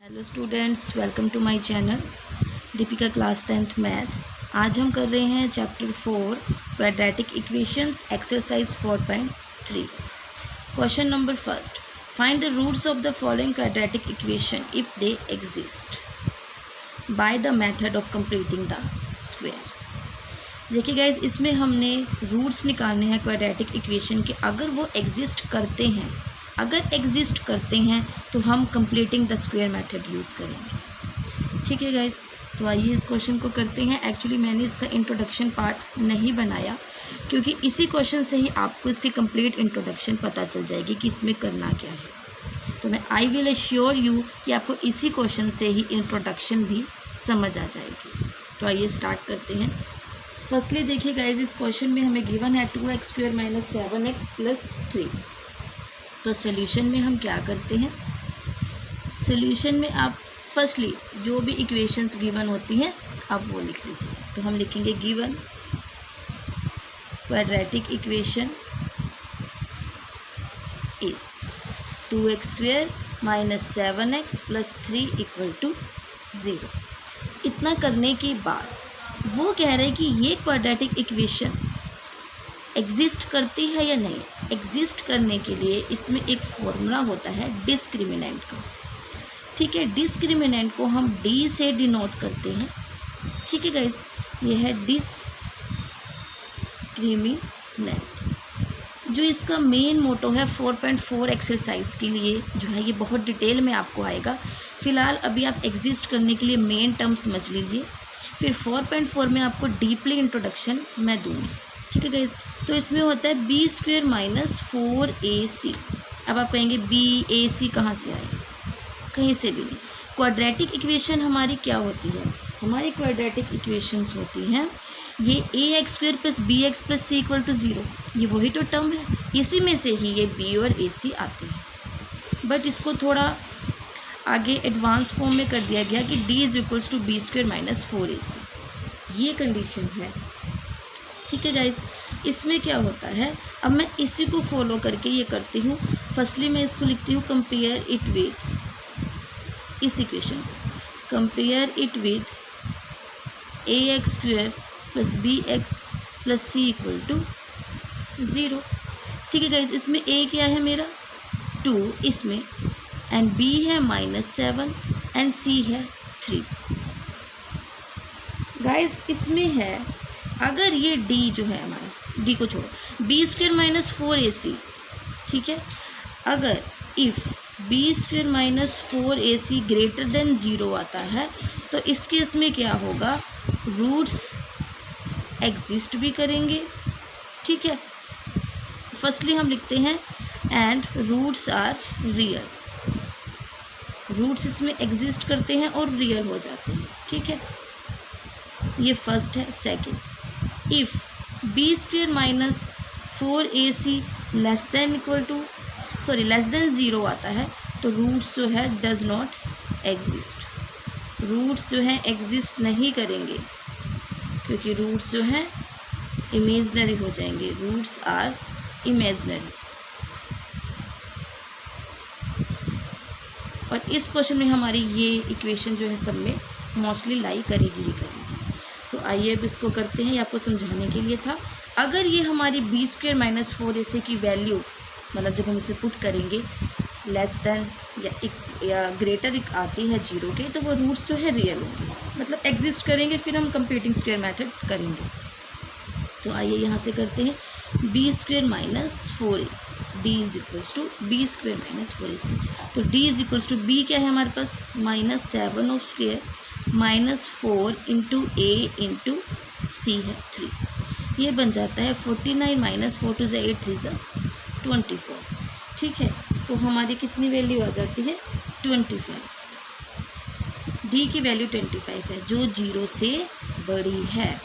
Hello students, welcome to my channel Deepika class 10th math. आज हम कर रहे हैं chapter 4 quadratic equations exercise 4.3। Question number first, find the roots of the following quadratic equation if they exist by the method of completing the square. देखिए guys, इसमें हमने roots निकालने हैं क्वाड्रेटिक इक्वेशन के। अगर वो एग्जिस्ट करते हैं तो हम completing the square method use करेंगे। ठीक है गाइस, तो आइए इस क्वेश्चन को करते हैं। एक्चुअली मैंने इसका इंट्रोडक्शन पार्ट नहीं बनाया क्योंकि इसी क्वेश्चन से ही आपको इसकी कंप्लीट इंट्रोडक्शन पता चल जाएगी कि इसमें करना क्या है। तो मैं आई विल एश्योर यू कि आपको इसी क्वेश्चन से ही इंट्रोडक्शन भी समझ आ जाएगी। तो आइए स्टार्ट करते हैं। फर्स्टली देखिए गाइज, इस क्वेश्चन में हमें गिवन है 2x² - 7x + 3। तो सोल्यूशन में हम क्या करते हैं, सोल्यूशन में आप फर्स्टली जो भी इक्वेशंस गिवन होती हैं आप वो लिख लीजिए। तो हम लिखेंगे given quadratic equation is 2x² - 7x + 3 = 0। इतना करने के बाद वो कह रहे हैं कि ये क्वाड्रेटिक इक्वेशन एग्जिस्ट करती है या नहीं। एग्जिस्ट करने के लिए इसमें एक फॉर्मूला होता है डिस्क्रिमिनेंट का। ठीक है, डिस्क्रिमिनेंट को हम डी से डिनोट करते हैं। ठीक है गाइस, ये है डिस्क्रिमिनेंट। जो इसका मेन मोटो है 4.4 एक्सरसाइज के लिए जो है, ये बहुत डिटेल में आपको आएगा। फिलहाल अभी आप एग्जिस्ट करने के लिए मेन टर्म समझ लीजिए, फिर 4.4 में आपको डीपली इंट्रोडक्शन मैं दूंगी। ठीक है गाइस, तो इसमें होता है b² - 4ac। अब आप कहेंगे BAC कहाँ से आए, कहीं से भी नहीं। क्वाड्रेटिक इक्वेशन हमारी क्या होती है, हमारी क्वाड्रेटिक इक्वेशंस होती हैं ये ax² + bx + c = 0। ये वही तो टर्म है, इसी में से ही ये b और ac आते हैं। बट इसको थोड़ा आगे एडवांस फॉर्म में कर दिया गया कि d = b² - 4ac, ये कंडीशन है। ठीक है गाइज, इसमें क्या होता है, अब मैं इसी को फॉलो करके ये करती हूँ। फर्स्टली मैं इसको लिखती हूँ, कंपेयर इट विथ इस इक्वेशन को, compare it with ax² + bx + c = 0। ठीक है गाइज, इसमें a क्या है मेरा 2 इसमें, एंड b है -7 एंड c है 3। गाइज इसमें है, अगर ये d जो है हमारा, d को छोड़ो, b² - 4ac। ठीक है, अगर इफ़ b² - 4ac > 0 आता है तो इस केस में क्या होगा, रूट्स एग्जिस्ट भी करेंगे। ठीक है, फर्स्टली हम लिखते हैं and roots are real. Roots इसमें एग्जिस्ट करते हैं और रियल हो जाते हैं। ठीक है, ये फर्स्ट है। सेकंड, इफ़ b² - 4ac <= 0 आता है तो रूट्स जो है डज नॉट एग्जिस्ट। रूट्स जो हैं एग्जिस्ट नहीं करेंगे क्योंकि रूट्स जो हैं इमेजनरी हो जाएंगे। Roots are imaginary. और इस क्वेश्चन में हमारी ये इक्वेशन जो है सब में मोस्टली लाई करेगी ही करेगी। तो आइए अब इसको करते हैं, ये आपको समझाने के लिए था। अगर ये हमारी b² - 4ac की वैल्यू, मतलब जब हम इसे पुट करेंगे लेस देन या ग्रेटर आती है 0 के, तो वो रूट्स जो है रियल होंगे, मतलब एग्जिस्ट करेंगे। फिर हम कंप्लीटिंग स्क्वायर मेथड करेंगे। तो आइए यहाँ से करते हैं, b² - 4ac, d = b² - 4ac। तो d = b क्या है हमारे पास, -7² - 4 × a × c है 3। ये बन जाता है 49 - 4 × 8 = 3 = 24। ठीक है, तो हमारी कितनी वैल्यू आ जाती है 25। d की वैल्यू 25 है जो 0 से बड़ी है।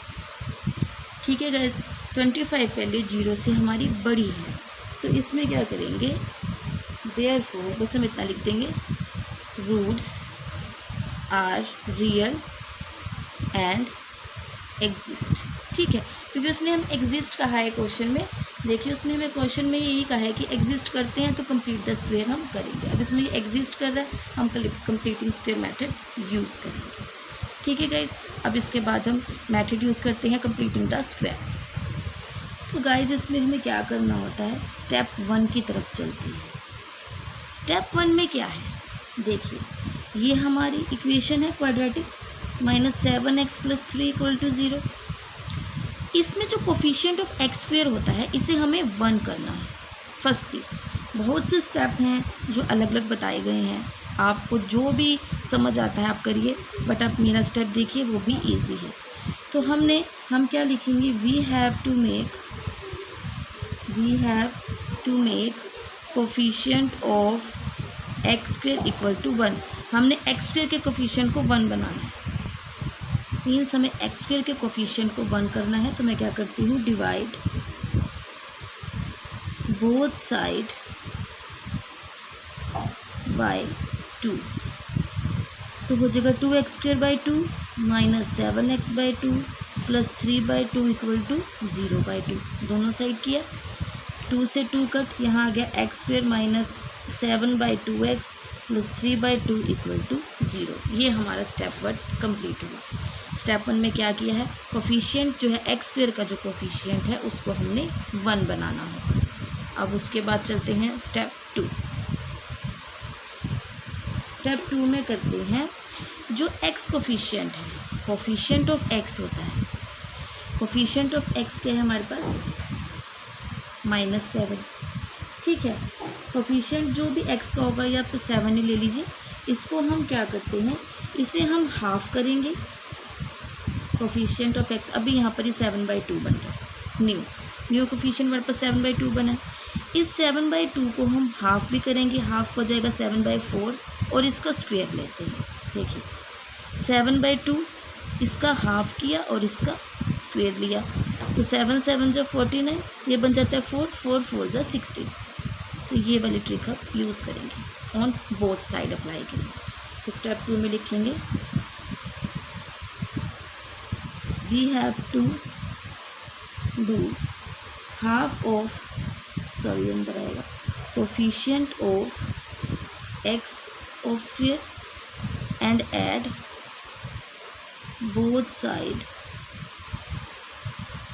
ठीक है गाइस, 25 वैल्यू 0 से हमारी बड़ी है। तो इसमें क्या करेंगे, देयरफॉर बस हम इतना लिख देंगे, roots are real and exist. ठीक है, क्योंकि उसने हम एग्जिस्ट कहा है क्वेश्चन में। देखिए उसने हमें क्वेश्चन में यही कहा है कि एग्जिस्ट करते हैं तो कंप्लीट द स्क्वायर हम करेंगे। अब इसमें ये एग्जिस्ट कर रहा है, हम कंप्लीटिंग स्क्वायर मेथड यूज़ करेंगे। ठीक है गाइज, अब इसके बाद हम मेथड यूज़ करते हैं कंप्लीटिंग द स्क्वायर। तो गाइज इसमें हमें क्या करना होता है, स्टेप 1 की तरफ चलती है। स्टेप 1 में क्या है, देखिए ये हमारी इक्वेशन है क्वाड्रेटिक, -7x + 3 = 0। इसमें जो कोफिशिएंट ऑफ एक्स स्क्वायर होता है इसे हमें 1 करना है। फर्स्टली बहुत से स्टेप हैं जो अलग अलग बताए गए हैं, आपको जो भी समझ आता है आप करिए, बट आप मेरा स्टेप देखिए वो भी इजी है। तो हम क्या लिखेंगे, we have to make coefficient of x square equal to 1। हमने एक्स स्क्वायर के कोफिशिएंट को 1 बनाना है, मीन्स हमें एक्स स्क्वायर के कोफिशिएंट को 1 करना है। तो मैं क्या करती हूँ, डिवाइड बोथ साइड बाय 2, तो हो जाएगा 2x² 2 -7x/2 + 3/2 = 0/2। दोनों साइड किया, 2 से 2 कट, यहाँ आ गया x² -7/2x + 3/2 = 0। ये हमारा स्टेप 1 कंप्लीट हुआ। स्टेप 1 में क्या किया है, कोफिशिएंट जो है एक्स स्क्वायर का जो कोफिशिएंट है उसको हमने 1 बनाना है। अब उसके बाद चलते हैं स्टेप 2। स्टेप 2 में करते हैं जो एक्स कोफिशिएंट है, कोफिशिएंट ऑफ एक्स होता है। कोफिशिएंट ऑफ एक्स क्या है हमारे पास, -7। ठीक है, कोफिशिएंट जो भी एक्स का होगा या आप 7 ही ले लीजिए। इसको हम क्या करते हैं, इसे हम हाफ करेंगे। कोफिशिएंट ऑफ एक्स अभी यहाँ पर ही 7/2 बन गया, न्यू कोफिशिएंट हमारे पास 7/2 बना। इस 7/2 को हम हाफ भी करेंगे, हाफ हो जाएगा 7/4 और इसका स्क्वायर लेते हैं। देखिए 7/2 इसका हाफ किया और इसका स्क्वायर लिया, तो 7 7 जो 49, ये बन जाता है 4 4 4 जो 16। तो ये वाली ट्रिक आप यूज़ करेंगे, ऑन बोथ साइड अप्लाई करेंगे। तो स्टेप 2 में लिखेंगे, we have to do half of, sorry अंदर आएगा, coefficient of x of square and add both side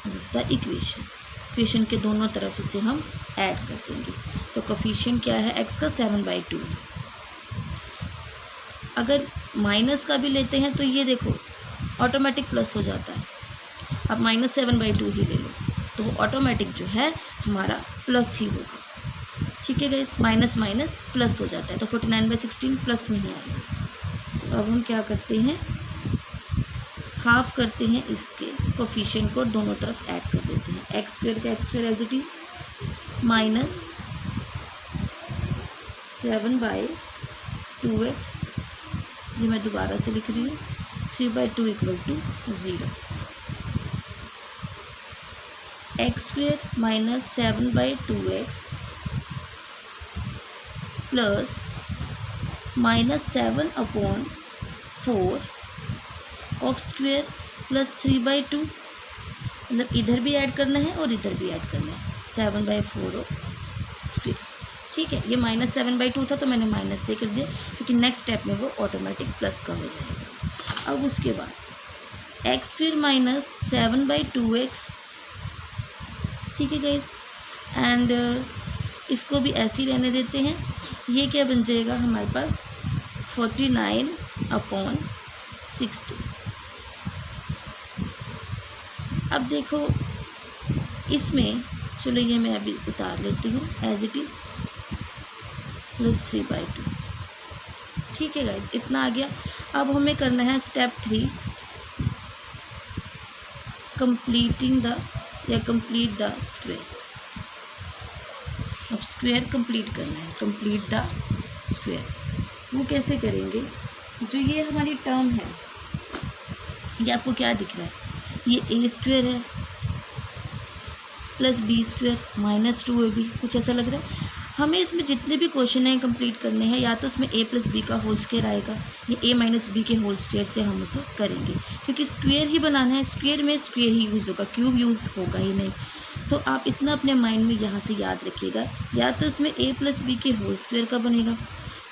of the equation के दोनों तरफ इसे हम ऐड कर देंगे। तो कोफिशिएंट क्या है एक्स का, 7/2। अगर माइनस का भी लेते हैं तो ये देखो ऑटोमेटिक प्लस हो जाता है, अब -7/2 ही ले लो तो ऑटोमेटिक जो है हमारा प्लस ही होगा। ठीक है गाइस, माइनस माइनस प्लस हो जाता है, तो 49/16 प्लस में ही आएगा। तो अब हम क्या करते हैं, हाफ करते हैं इसके कोफिशिएंट को, दोनों तरफ ऐड कर देते हैं। एक्स स्क्वायर का x square as it is, -7/2x, ये मैं दोबारा से लिख रही हूँ, 3/2 = 0। x² -7/2x plus -7/4 of square plus 3/2, मतलब इधर भी ऐड करना है और इधर भी ऐड करना है, 7/4 ऑफ स्क्वायर। ठीक है, ये -7/2 था तो मैंने माइनस से कर दिया, क्योंकि नेक्स्ट स्टेप में वो ऑटोमेटिक प्लस का हो जाएगा। अब उसके बाद x² -7/2x, ठीक है गाइस, एंड इसको भी ऐसे ही रहने देते हैं। ये क्या बन जाएगा हमारे पास, 49/60। अब देखो इसमें, चलो ये मैं अभी उतार लेती हूँ एज इट इज़, प्लस 3/2। ठीक है गाइस, इतना आ गया। अब हमें करना है स्टेप 3, कंप्लीट द स्क्वायर। अब स्क्वायर कंप्लीट करना है, कंप्लीट द स्क्वायर। वो कैसे करेंगे, जो ये हमारी टर्म है, ये आपको क्या दिख रहा है, ये a² है प्लस b² -2ab, कुछ ऐसा लग रहा है। हमें इसमें जितने भी क्वेश्चन हैं कंप्लीट करने हैं, या तो उसमें a प्लस बी का होल स्क्वायर आएगा या a माइनस बी के होल स्क्वायर से हम उसे करेंगे, क्योंकि स्क्वायर ही बनाना है, स्क्वायर में स्क्वायर ही यूज़ होगा, क्यूब यूज़ होगा ही नहीं। तो आप इतना अपने माइंड में यहाँ से याद रखिएगा, या तो इसमें a प्लस बी के होल स्क्वायर का बनेगा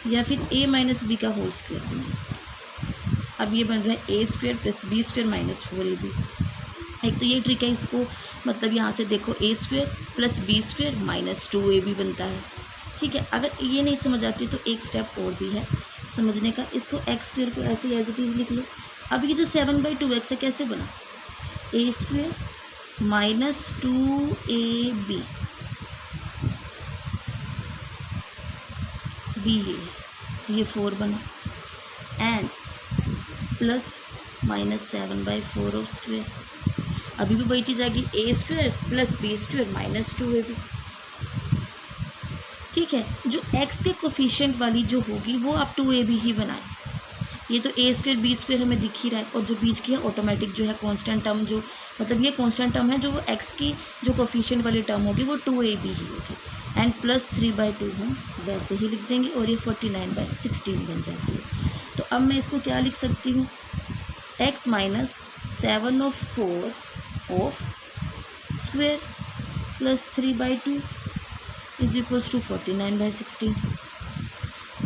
या फिर a माइनस बी का होल स्क्वायर बनेगा। अब ये बन रहा है a square plus B square minus 4ab। एक तो ये ट्रिक है, इसको मतलब यहाँ से देखो a square plus B square minus 2ab बनता है। ठीक है, अगर ये नहीं समझ आती तो एक स्टेप और भी है समझने का, इसको x स्क्वायर को ऐसे एज इट इज़ लिख लो। अब ये जो 7/2x है कैसे बना, a square minus 2ab, b ये है तो ये 4 बना, and plus minus 7/4 of square, अभी भी वही चीज़ आएगी, a square plus B square minus 2ab। ठीक है, जो x के कोफिशिएंट वाली जो होगी वो आप 2ab ही बनाएं। ये तो a स्क्वायर बी स्क्वायर हमें दिख ही रहा है, और जो बीच की है ऑटोमेटिक जो है कांस्टेंट टर्म, जो मतलब ये कांस्टेंट टर्म है, जो x की जो कोफिशिएंट वाली टर्म होगी वो 2ab ही होगी, एंड प्लस 3/2 हम वैसे ही लिख देंगे, और ये 49/16 बन जाती है। तो अब मैं इसको क्या लिख सकती हूँ, x minus 7/4 of square plus 3/2 is equals to 49/16।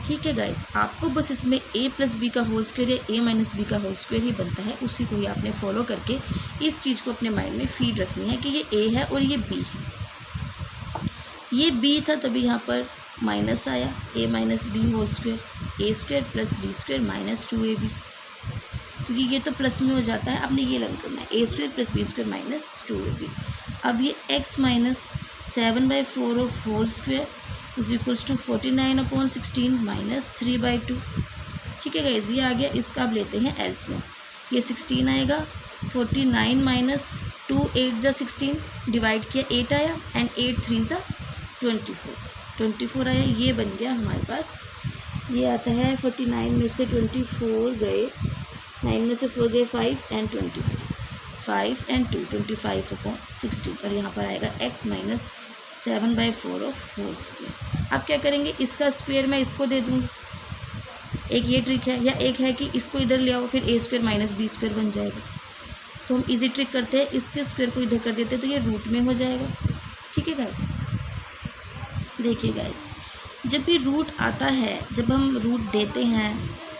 ठीक है गाइज, आपको बस इसमें a प्लस बी का होल स्क्वायर या a माइनस बी का होल स्क्वायर ही बनता है, उसी को ही आपने फॉलो करके इस चीज़ को अपने माइंड में फीड रखनी है कि ये a है और ये b है। ये b था तभी यहाँ पर माइनस आया, a minus B whole square, a square plus B square minus 2ab, क्योंकि ये तो प्लस में हो जाता है, आपने ये लर्न करना है, a square plus B square minus 2ab। अब ये x minus 7/4 of whole square is equals to 49/16 minus 3/2। ठीक है गाइस, ये आ गया, इसका अब लेते हैं एलसीएम। ये 16 आएगा, 49 माइनस 2 8 जा 16 डिवाइड किया 8 आया, एंड 8 3 जा 24 आया, ये बन गया हमारे पास। ये आता है 49 में से 24 गए, 9 में से 4 गए 5 एंड 5 एंड 2 25/16, और यहाँ पर आएगा x minus 7/4 of whole square. अब क्या करेंगे, इसका स्क्वायर मैं इसको दे दूँगी, एक ये ट्रिक है, या एक है कि इसको इधर ले आओ, फिर a square minus B square बन जाएगा। तो हम इजी ट्रिक करते हैं, इसके स्क्वायर को इधर कर देते हैं तो ये रूट में हो जाएगा। ठीक है गाइस, देखिए गाइस, जब भी रूट आता है, जब हम रूट देते हैं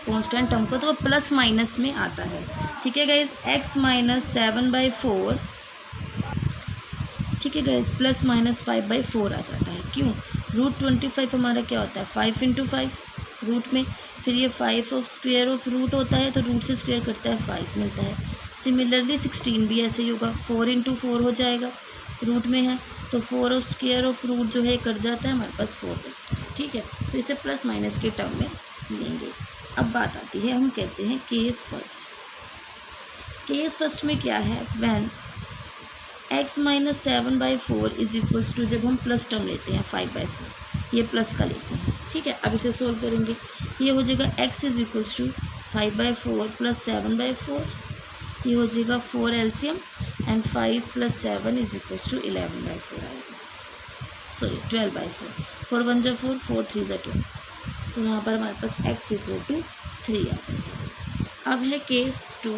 कांस्टेंट टर्म को, तो वो प्लस माइनस में आता है। ठीक है गाइस, x माइनस 7/4, ठीक है गाइस, प्लस माइनस 5/4 आ जाता है। क्यों, रूट 25 हमारा क्या होता है 5 × 5 रूट में, फिर ये 5 ऑफ स्क्वायर ऑफ रूट होता है, तो रूट से स्क्वायर करता है 5 मिलता है। सिमिलरली 16 भी ऐसे ही होगा, 4 × 4 हो जाएगा, रूट में है तो 4 ऑफ स्क्वायर ऑफ रूट जो है कट जाता है, हमारे पास 4 बचता है। ठीक है, तो इसे प्लस माइनस के टर्म में लेंगे। अब बात आती है, हम कहते हैं केस फर्स्ट। केस फर्स्ट में क्या है, when x minus 7/4 is equals to, जब हम प्लस टर्म लेते हैं 5/4, ये प्लस का लेते हैं। ठीक है, अब इसे सोल्व करेंगे, ये हो जाएगा x is equals to 5/4 plus 7/4, ये हो जाएगा 4 LCM, and 5 plus 7 is equals to 11/4 आएगा, सॉरी 12/4, 4 1 जा 4, 4 3 जा 2, तो यहाँ पर हमारे पास x इक्वल टू 3 आ जाता है। अब है केस 2।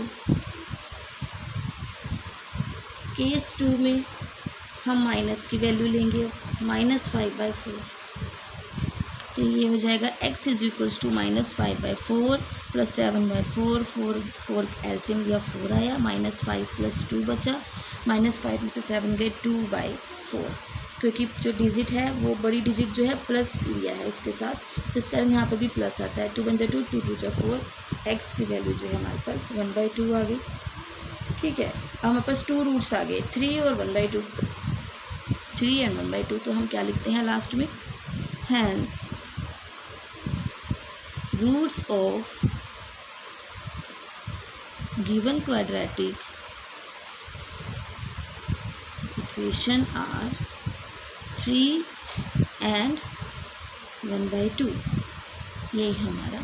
केस 2 में हम माइनस की वैल्यू लेंगे, माइनस 5/4, तो ये हो जाएगा x is equals to minus 5/4 plus 7/4, 4 LCM लिया 4 आया, माइनस 5 प्लस 2 बचा, माइनस 5 में से 7 गए 2/4, क्योंकि जो डिजिट है वो बड़ी डिजिट जो है प्लस लिया है उसके साथ, तो इस कारण यहाँ पर भी प्लस आता है। 2 1 जा 2, 2 2 जा 4, x की वैल्यू जो है हमारे पास 1/2 आ गई। ठीक है, अब हमारे पास 2 रूट्स आ गए, 3 और 1/2, 3 एंड 1/2, तो हम क्या लिखते हैं लास्ट में, hence roots of given quadratic equation are 3 and 1/2। यही हमारा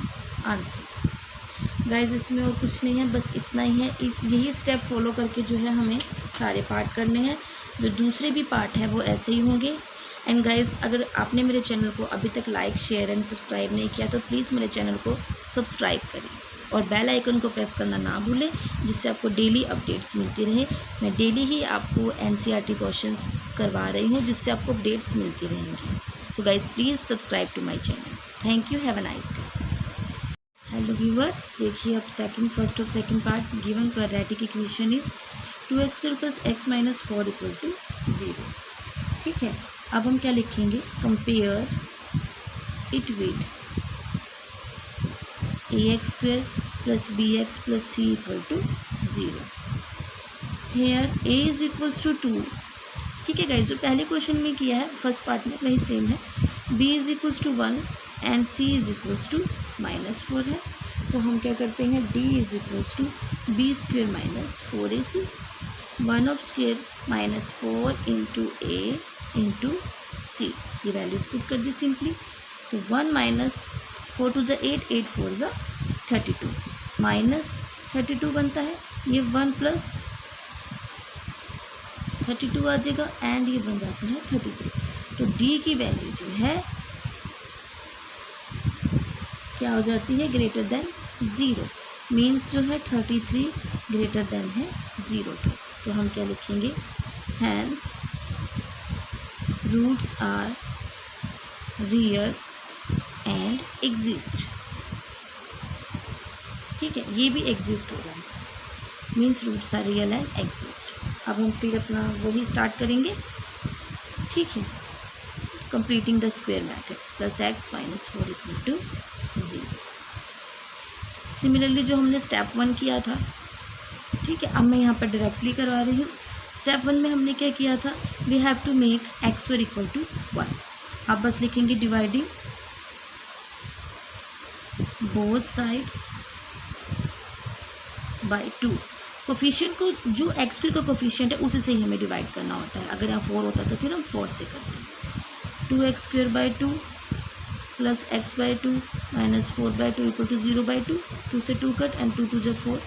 आंसर था गाइज, इसमें और कुछ नहीं है, बस इतना ही है। यही स्टेप फॉलो करके जो है हमें सारे पार्ट करने हैं। जो दूसरे भी पार्ट हैं वो ऐसे ही होंगे, एंड गाइस, अगर आपने मेरे चैनल को अभी तक लाइक, शेयर एंड सब्सक्राइब नहीं किया तो प्लीज़ मेरे चैनल को सब्सक्राइब करें और बेल आइकन को प्रेस करना ना भूलें, जिससे आपको डेली अपडेट्स मिलती रहे। मैं डेली ही आपको एनसीईआरटी क्वेश्चंस करवा रही हूँ, जिससे आपको अपडेट्स मिलती रहेंगी। तो guys, please subscribe to my channel. Thank you, have a nice day. Hello viewers, देखिए अब first of second part. Given quadratic equation is 2x² + x - 4 = 0। ठीक है, अब हम क्या लिखेंगे? Compare it with ax² + bx + c = 0। Here a = 2। ठीक है गाइस, जो पहले क्वेश्चन में किया है फर्स्ट पार्ट में वही सेम है। b = 1 एंड c = -4 है। तो हम क्या करते हैं? d = b² - 4ac 1/2 -4 × a × c। ये वैल्यूज पुट कर दी सिंपली। तो 1 - 4 × 8, 8 × 4 = 32 -32 बनता है। ये 1 + 32 आ जाएगा एंड ये बन जाता है 33। तो d की वैल्यू जो है क्या हो जाती है? Greater than 0। मीन्स जो है 33 ग्रेटर देन है 0 के। तो हम क्या लिखेंगे? Hence roots are real and exist. ठीक है, ये भी एग्जिस्ट हो रहा है, means roots are real and exist. अब हम फिर अपना वही स्टार्ट करेंगे। ठीक है, completing the square method +x - 4 = 0। Similarly जो हमने स्टेप 1 किया था, ठीक है, अब मैं यहाँ पर डायरेक्टली करवा रही हूँ। स्टेप 1 में हमने क्या किया था? We have to make x² = 1। अब बस लिखेंगे dividing both sides by 2। Coefficient को, जो x² का कोफिशिएंट है उसी से ही हमें डिवाइड करना होता है। अगर यहाँ 4 होता तो फिर हम 4 से करते हैं। 2x² / 2 + x/2 - 4/2 = 0/2। 2 से 2 कट एंड 2 × 2 = 4।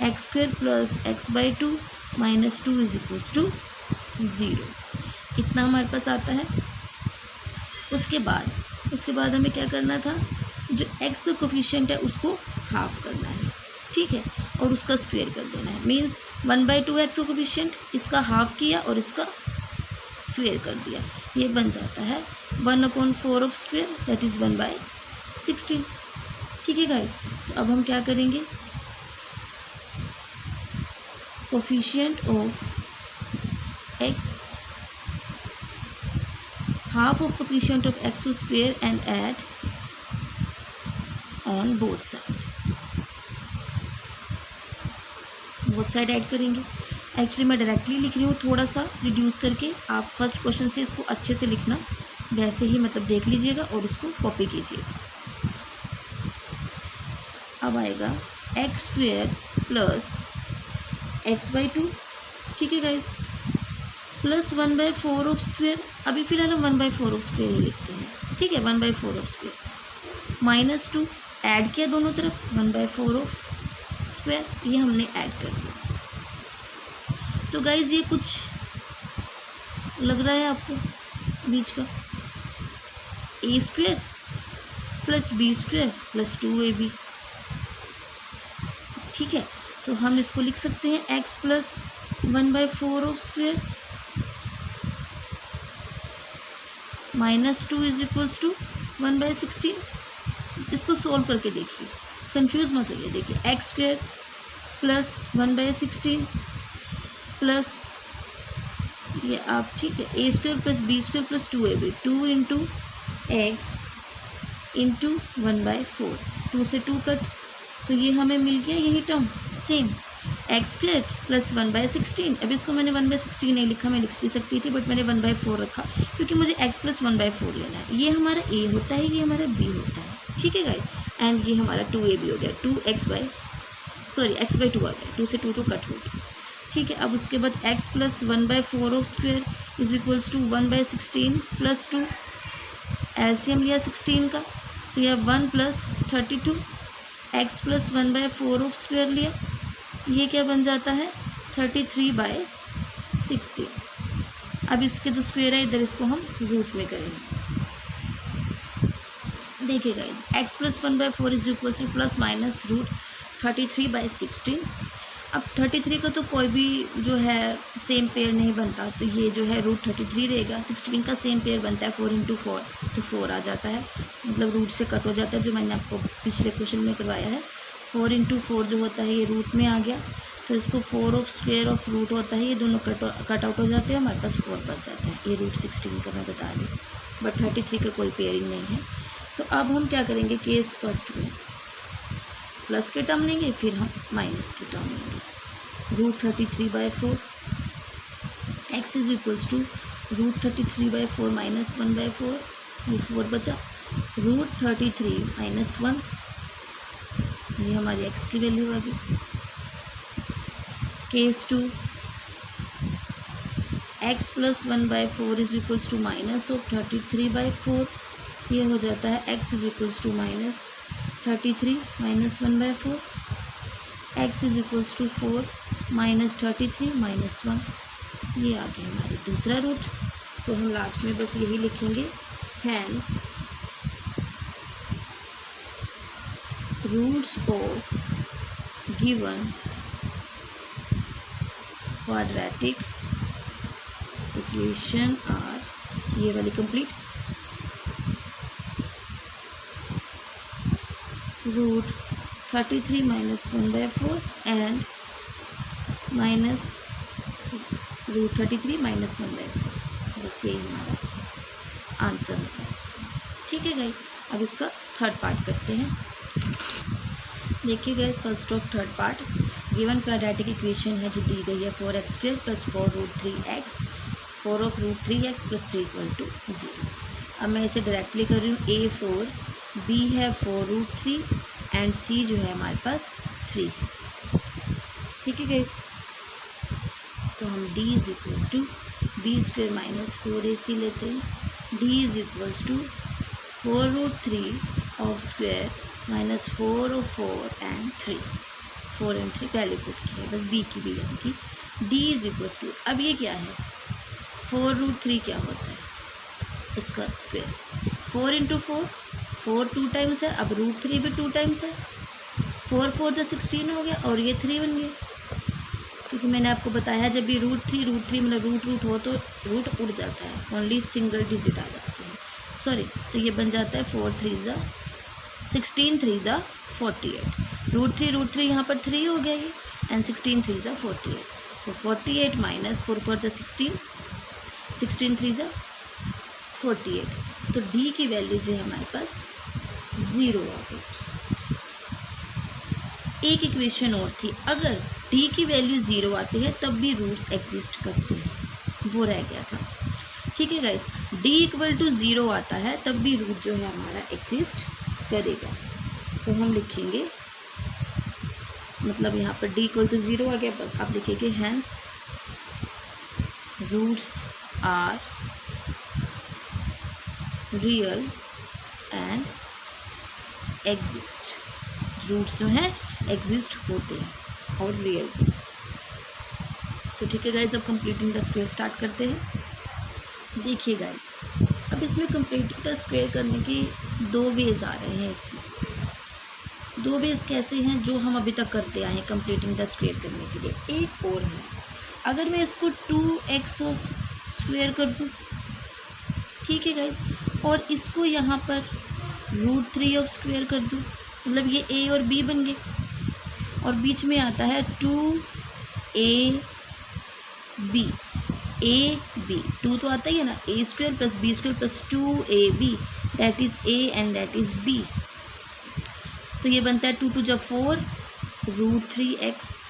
x² + x/2 - 2 = 0। इतना हमारे पास आता है। उसके बाद हमें क्या करना था? जो x का कोफिशिएंट है उसको हाफ करना है। ठीक है, और उसका स्क्वायर कर देना है। मीन्स 1/2 x का कोफिशिएंट, इसका हाफ किया और इसका स्क्वायर कर दिया। ये बन जाता है 1/4 ऑफ स्क्वायर, दैट इज़ 1/16। ठीक है गाइस, तो अब हम क्या करेंगे? Coefficient of x, half of coefficient of x² and add on both side add करेंगे। एक्चुअली मैं डायरेक्टली लिख रही हूँ, थोड़ा सा रिड्यूस करके। आप फर्स्ट क्वेश्चन से इसको अच्छे से लिखना, वैसे ही मतलब देख लीजिएगा और उसको कॉपी कीजिएगा। अब आएगा x² + x/2। ठीक है गाइस, प्लस 1/4 ऑफ स्क्वायर। अभी फिलहाल हम 1/4 ऑफ स्क्वायर ही लिखते हैं। ठीक है, 1/4 ऑफ स्क्वायर -2 ऐड किया दोनों तरफ, 1/4 ऑफ स्क्वायर, ये हमने ऐड कर दिया। तो गाइज ये कुछ लग रहा है आपको बीच का? a² + b² + 2ab। ठीक है, तो हम इसको लिख सकते हैं x + 1/4 ऑफ स्क्वायर -2 = 1/16। इसको सोल्व करके देखिए, कंफ्यूज मत होइए। देखिए x² + 1/16 प्लस ये आप, ठीक है, a² + b² + 2ab, 2 × x × 1/4। 2 से 2 कट, तो ये हमें मिल गया यही टर्म सेम, x² + 1/16। अब इसको मैंने 1/16 नहीं लिखा, मैं लिख भी सकती थी, बट मैंने 1/4 रखा क्योंकि मुझे x + 1/4 लेना है। ये हमारा a होता है, ये हमारा b होता है। ठीक है गाइस, एंड ये हमारा 2ab हो गया, x/2 आ गया, 2 से 2 कट हो गया। ठीक है, अब उसके बाद x + 1/4 ऑफ स्क्वायर = 1/16 + 2। एलसीएम लिया 16 का, तो यह 1 + 32। x + 1/4 ऑफ स्क्वायर लिया, ये क्या बन जाता है? 33/16। अब इसके जो स्क्वायर है इधर इसको हम रूट में करेंगे। देखिए guys x plus 1/4 is equal to plus minus root 33/16। अब 33 का तो कोई भी जो है सेम पेयर नहीं बनता, तो ये जो है रूट 33 रहेगा। 16 का सेम पेयर बनता है 4 × 4, तो 4 आ जाता है, मतलब रूट से कट हो जाता है, जो मैंने आपको पिछले क्वेश्चन में करवाया है। 4 × 4 जो होता है ये रूट में आ गया, तो इसको 4 ऑफ स्क्वायर ऑफ रूट होता है, ये दोनों कट आउट हो जाते हैं, हमारे पास 4 बच जाता है। ये रूट 16 का मैं बता रही हूँ, बट 33 का कोई पेयरिंग नहीं है। तो अब हम क्या करेंगे, केस फर्स्ट में प्लस के टर्म लेंगे, फिर हम माइनस के टर्म लेंगे। Root 33/4 x is equals to root 33/4 minus 1/4, ये 4 बचा। रूट 33 माइनस 1, ये हमारी एक्स की वैल्यू आ गई। Case 2 x plus 1/4 is equals to minus of 33/4, ये हो जाता है x is equals to minus 33 minus 1/4, x is equals to 4 minus 33 minus 1, ये आ गया हमारी दूसरा रूट। तो हम लास्ट में बस यही लिखेंगे, hence roots of given quadratic equation are, ये वाली complete. Root 33 minus 1/4 and minus root 33 minus 1/4, बस यही हमारा आंसर होगा इसमें। ठीक है गाइस, अब इसका थर्ड पार्ट करते हैं। देखिए guys, first of third part, given quadratic equation है जो दी गई है 4x² plus 4 root 3x, 4 of root 3x plus 3 = 0। अब मैं इसे डायरेक्टली कर रही हूँ, A4, B है 4 रूट 3 एंड C जो है हमारे पास 3 है। ठीक है गाइस, तो हम D is equals to B² minus 4AC लेते हैं। D is equals to 4 root 3 of square minus 4 of 4 and 3, 4 and 3 पहले पुट किया है, बस B की भी यानी कि D इज इक्वल्स टू, अब ये क्या है 4 रूट 3 क्या होता है, इसका स्क्वायर, 4 × 4, 4 2 टाइम्स है, अब रूट 3 भी 2 टाइम्स है, 4 4 जो 16 हो गया और ये 3 बन गया, क्योंकि मैंने आपको बताया जब भी रूट 3 मतलब रूट हो तो रूट उड़ जाता है, ओनली सिंगल डिजिट आ जाते हैं, सॉरी। तो ये बन जाता है 4 3 ज़ा 16 3 ज़ा 48, रूट 3 यहाँ पर 3 हो गया ये, एंड 16 3 ज़ा 48, तो 48 माइनस 4 4 ज़ा 16, 16 3 ज़ा 48, तो D की वैल्यू जो है हमारे पास 0 आ गई। एक इक्वेशन और थी, अगर D की वैल्यू 0 आती है तब भी रूट्स एग्जिस्ट करते हैं, वो रह गया था। ठीक है गाइस, D = 0 आता है तब भी रूट जो है हमारा एग्जिस्ट करेगा, तो हम लिखेंगे, मतलब यहाँ पर D = 0 आ गया, बस आप लिखेंगे hence roots are real and exist, roots जो हैं एग्जिस्ट होते हैं और रियल भी। तो ठीक है गाइज, अब कंप्लीटिंग द स्क्वायर स्टार्ट करते हैं। देखिए गाइज, अब इसमें कंप्लीटिंग द स्क्वायर करने की 2 वेज आ रहे हैं। इसमें 2 वेज कैसे हैं जो हम अभी तक करते आए हैं कंप्लीटिंग द स्क्वायर करने के लिए। एक और है, अगर मैं इसको 2x ऑफ स्क्वायर कर दूँ, ठीक है गाइज, और इसको यहाँ पर रूट 3 ऑफ स्क्वायर कर दूँ, मतलब ये A और B बन गए, और बीच में आता है 2AB, AB 2 तो आता ही है ना, A² plus B² plus 2AB, that is A and that is B, तो ये बनता है 2 2 = 4 रूट 3x,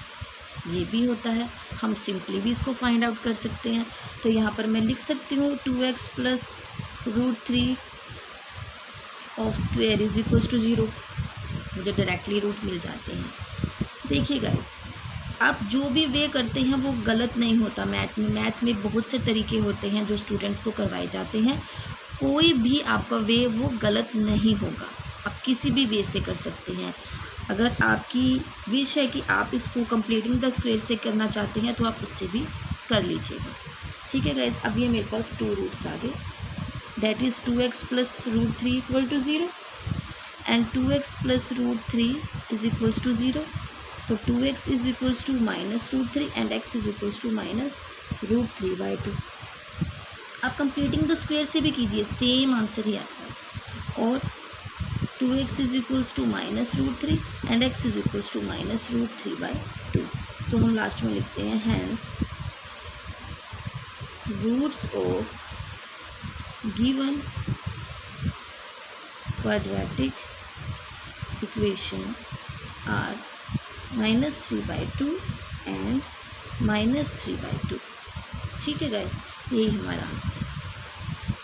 ये भी होता है। हम सिंपली भी इसको फाइंड आउट कर सकते हैं, तो यहाँ पर मैं लिख सकती हूँ 2x plus root 3 of square is equals to 0, मुझे डायरेक्टली रूट मिल जाते हैं। देखिए गाइस, आप जो भी वे करते हैं वो गलत नहीं होता। मैथ में बहुत से तरीके होते हैं जो स्टूडेंट्स को करवाए जाते हैं, कोई भी आपका वे वो गलत नहीं होगा, आप किसी भी वे से कर सकते हैं। अगर आपकी विश है कि आप इसको कंप्लीटिंग द स्क्वायर से करना चाहते हैं तो आप उससे भी कर लीजिएगा। ठीक है गाइज, अब ये मेरे पास 2 रूट्स आ गए, that is 2x plus root 3 equal to 0 and 2x plus root 3 is equals to 0। तो 2x is equals to minus root 3 and x is equals to minus root 3/2। आप कंप्लीटिंग द स्क्वायर से भी कीजिए, same answer ही आता है। और 2x is equals to minus root 3 and x is equals to minus root 3/2। तो हम last में लिखते हैं hence roots of given quadratic equation are -3/2 and -3/2। ठीक है गाइस, यही हमारा आंसर।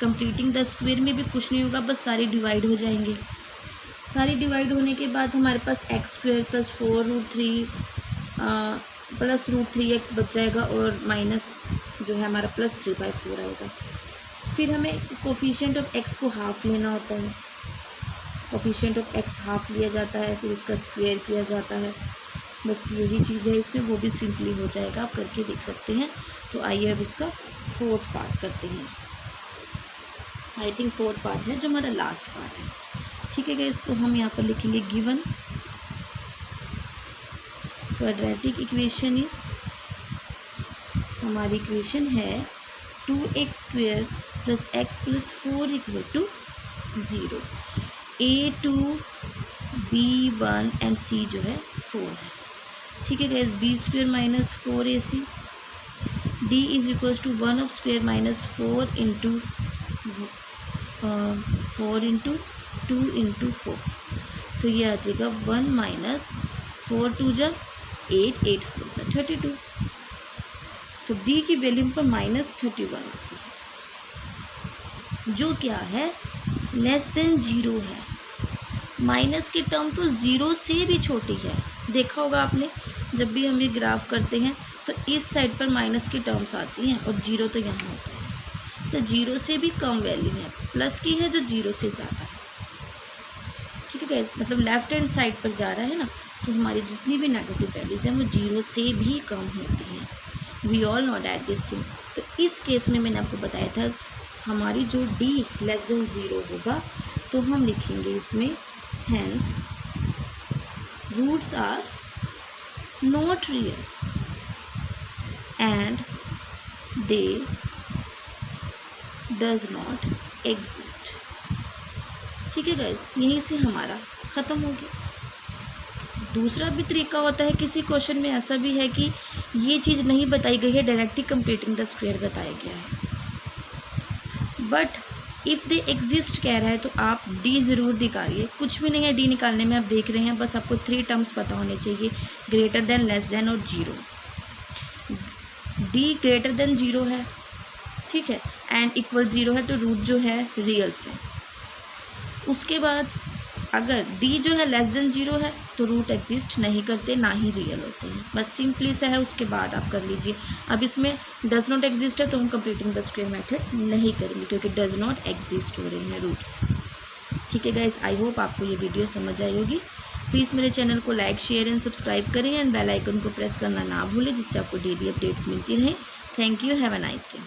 कंप्लीटिंग द स्क्वायर में भी कुछ नहीं होगा, बस सारे डिवाइड हो जाएंगे। सारे डिवाइड होने के बाद हमारे पास x² plus 4 root 3 plus root 3x बच जाएगा और माइनस जो है हमारा प्लस 3/4 आएगा। फिर हमें कोफिशिएंट ऑफ x को हाफ लेना होता है, कोफिशिएंट ऑफ x हाफ लिया जाता है, फिर उसका स्क्वायर किया जाता है। बस यही चीज़ है इसमें, वो भी सिंपली हो जाएगा, आप करके देख सकते हैं। तो आइए अब इसका 4th पार्ट करते हैं। आई थिंक 4th पार्ट है जो हमारा लास्ट पार्ट है। ठीक है गाइस, तो हम यहाँ पर लिखेंगे गिवन क्वाड्रेटिक इक्वेशन इज, हमारी इक्वेशन है 2x² plus x plus 4 equal to 0। A2 B1 and C जो है 4 है। ठीक है गाइस, B² minus 4AC D is equals to 1 of square minus 4 into 2 into 4। तो ये आ जाएगा 1 माइनस 4 2 जा 8 8 4 सा 32। तो D की वैल्यू पर -31 आती है, जो क्या है लेस देन 0 है। माइनस की टर्म तो 0 से भी छोटी है। देखा होगा आपने, जब भी हम ये ग्राफ करते हैं तो इस साइड पर माइनस की टर्म्स आती हैं और 0 तो यहाँ होता है। तो 0 से भी कम वैल्यू है, प्लस की है जो 0 से ज़्यादा है। ठीक है गाइस, मतलब लेफ्ट हैंड साइड पर जा रहा है ना, तो हमारी जितनी भी नेगेटिव वैल्यूज़ हैं वो 0 से भी कम होती हैं। We all know that this thing. तो इस केस में मैंने आपको बताया था, हमारी जो D लेस देन 0 होगा तो हम लिखेंगे इसमें hence roots are not real and they does not exist. ठीक है गाइस, यहीं से हमारा ख़त्म हो गया। दूसरा भी तरीका होता है, किसी क्वेश्चन में ऐसा भी है कि ये चीज़ नहीं बताई गई है, डायरेक्टली कंप्लीटिंग द स्क्वायर बताया गया है, बट इफ़ दे एग्जिस्ट कह रहा है तो आप D ज़रूर निकालिए। कुछ भी नहीं है D निकालने में, आप देख रहे हैं, बस आपको 3 टर्म्स पता होने चाहिए, ग्रेटर देन, लेस देन और 0। D ग्रेटर देन 0 है, ठीक है, एंड इक्वल 0 है, तो रूट जो है रियल्स है। उसके बाद अगर D जो है लेस देन 0 है तो रूट एग्जिस्ट नहीं करते, ना ही रियल होते हैं। बस सिंपली सा है, उसके बाद आप कर लीजिए। अब इसमें डज नॉट एग्जिस्ट है तो हम कंप्लीटिंग द स्क्वायर मेथड नहीं करेंगे, क्योंकि डज नॉट एग्जिस्ट हो रहे हैं रूट्स। ठीक है गाइस, आई होप आपको ये वीडियो समझ आई होगी। प्लीज़ मेरे चैनल को लाइक, शेयर एंड सब्सक्राइब करें एंड बेल आइकन को प्रेस करना ना भूलें, जिससे आपको डेली अपडेट्स मिलती रहें। Thank you, have a nice day.